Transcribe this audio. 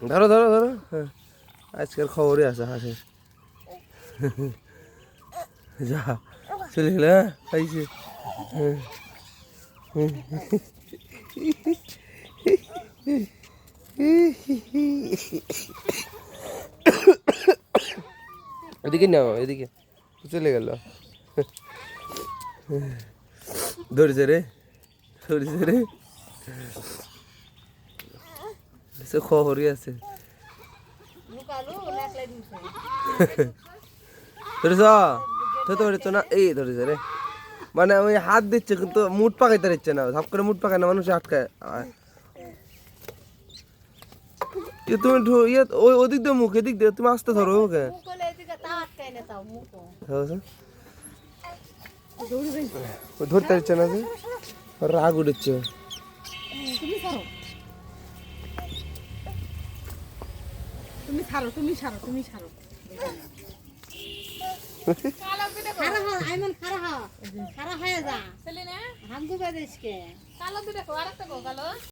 ধরো ধরো ধরো, হ্যাঁ আজকের খবরই আছে হাঁসের। যা চলে গেলে, হ্যাঁ খাইছে। এদিকে নাও, এদিকে চলে গেল। ধরেছে রে, ধরেছে রে, খবরই আছে। ধরেছ তো ধরেছ না, এই ধরেছে রে, মানে ওই হাত দিচ্ছে কিন্তু মুঠ পাকাইতে দিচ্ছে না, ধাপ করে মুঠ পাকায় না, মানুষ আটকায়। তুমি ইয়ে ওই ওদিক দিয়ে মুখ, এদিক দিয়ে তুমি আসতে ধরো ওকে। ধরতে দিচ্ছে না, যে রাগ উঠেছে। তুমি ছাড়ো, তুমি ছাড়ো, তুমি ছাড়ো। খারাপ হয়ে যা, হাম তো কালো